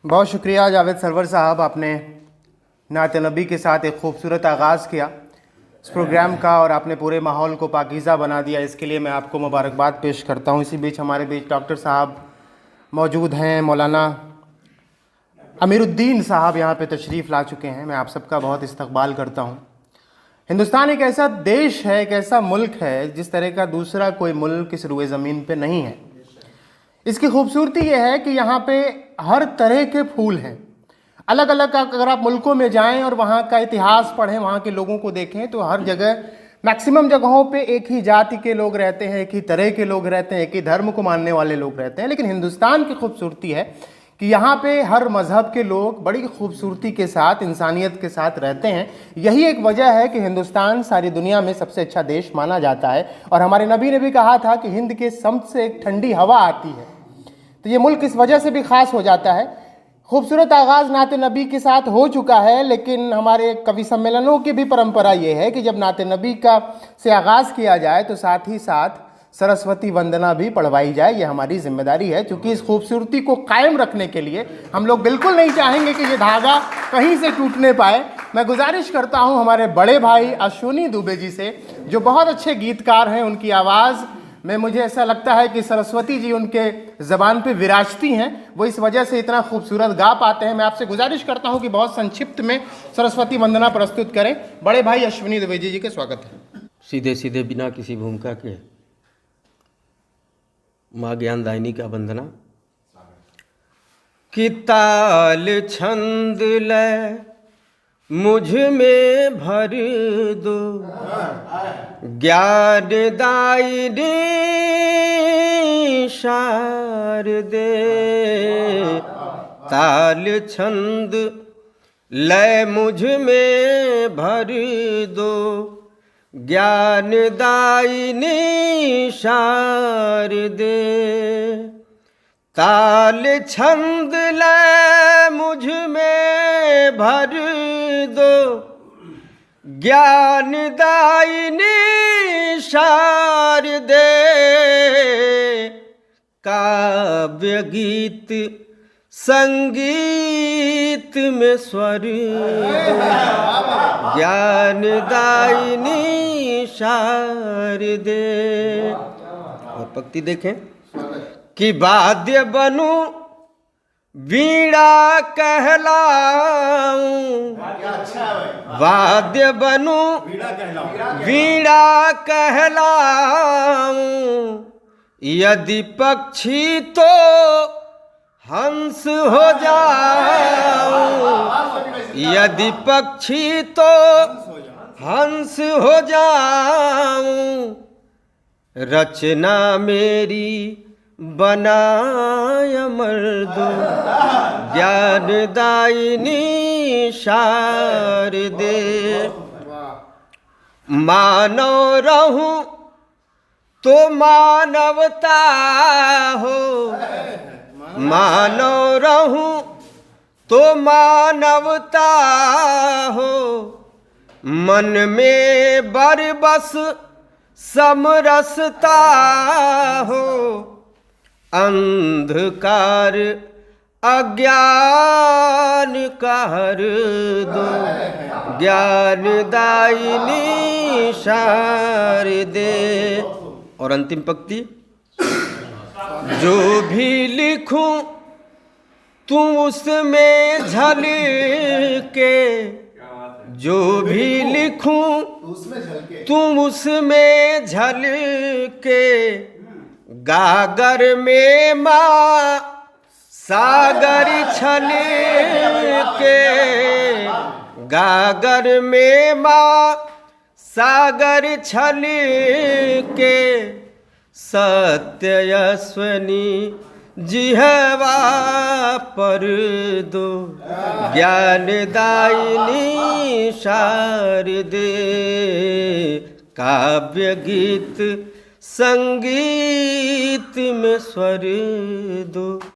बहुत शुक्रिया जावेद सरवर साहब, आपने नात नबी के साथ एक खूबसूरत आगाज़ किया इस प्रोग्राम का और आपने पूरे माहौल को पाकीज़ा बना दिया। इसके लिए मैं आपको मुबारकबाद पेश करता हूँ। इसी बीच हमारे बीच डॉक्टर साहब मौजूद हैं, मौलाना अमीरुद्दीन साहब यहाँ पे तशरीफ़ ला चुके हैं। मैं आप सबका बहुत इस्तकबाल करता हूँ। हिंदुस्तान एक ऐसा देश है, एक ऐसा मुल्क है जिस तरह का दूसरा कोई मुल्क इस रुए ज़मीन पे नहीं है। इसकी खूबसूरती यह है कि यहाँ पे हर तरह के फूल हैं, अलग अलग। अगर आप मुल्कों में जाएं और वहाँ का इतिहास पढ़ें, वहाँ के लोगों को देखें, तो हर जगह मैक्सिमम जगहों पे एक ही जाति के लोग रहते हैं, एक ही तरह के लोग रहते हैं, एक ही धर्म को मानने वाले लोग रहते हैं। लेकिन हिंदुस्तान की खूबसूरती है कि यहाँ पे हर मज़हब के लोग बड़ी खूबसूरती के साथ, इंसानियत के साथ रहते हैं। यही एक वजह है कि हिंदुस्तान सारी दुनिया में सबसे अच्छा देश माना जाता है। और हमारे नबी ने भी कहा था कि हिंद के समुद्र से एक ठंडी हवा आती है, तो ये मुल्क इस वजह से भी ख़ास हो जाता है। खूबसूरत आगाज़ नात नबी के साथ हो चुका है, लेकिन हमारे कवि सम्मेलनों की भी परंपरा ये है कि जब नात नबी का से आगाज़ किया जाए तो साथ ही साथ सरस्वती वंदना भी पढ़वाई जाए। ये हमारी जिम्मेदारी है, क्योंकि इस खूबसूरती को कायम रखने के लिए हम लोग बिल्कुल नहीं चाहेंगे कि ये धागा कहीं से टूटने पाए। मैं गुजारिश करता हूँ हमारे बड़े भाई अश्विनी दुबे जी से, जो बहुत अच्छे गीतकार हैं। उनकी आवाज़ में मुझे ऐसा लगता है कि सरस्वती जी उनके ज़बान पे विराजती हैं, वो इस वजह से इतना खूबसूरत गा पाते हैं। मैं आपसे गुजारिश करता हूं कि बहुत संक्षिप्त में सरस्वती वंदना प्रस्तुत करें। बड़े भाई अश्विनी द्विवेदी जी के स्वागत है। सीधे सीधे बिना किसी भूमिका के माँ ज्ञानदायिनी का वंदना। कि ताल छंद लय मुझ में भर दो, ज्ञानदायिनी शारदे। ताल छंद लय मुझ में भर दो, ज्ञानदायिनी शारदे। ताल छंद लय मुझ में भर दो, ज्ञानदायिनी शारदे। काव्य गीत संगीत में स्वर दो, ज्ञानदायिनी शारदे। और पंक्ति देखें कि वाद्य बनूं वीणा कहलाऊं, वाद्य बनूं वीणा कहलाऊं। यदि पक्षी तो हंस हो जाऊं, यदि पक्षी तो हंस हो जाऊं। रचना मेरी बनाय मर्दो, ज्ञानदायिनी शारदे। मानव रहूं तो मानवता हो, मानव रहूं तो मानवता हो। मन में बरबस समरसता हो, अंधकार अज्ञान का हर दो, ज्ञानदायिनी शारदे। और अंतिम पंक्ति, जो भी लिखूं तुम उसमें झलके, जो भी लिखूं तुम उसमें झलके। गागर में माँ सागर छलके, गागर में माँ सागर छलके। सत्य अश्विनी जिहवा पर दो, ज्ञानदायिनी शारदे। काव्य गीत संगीत में स्वर दो।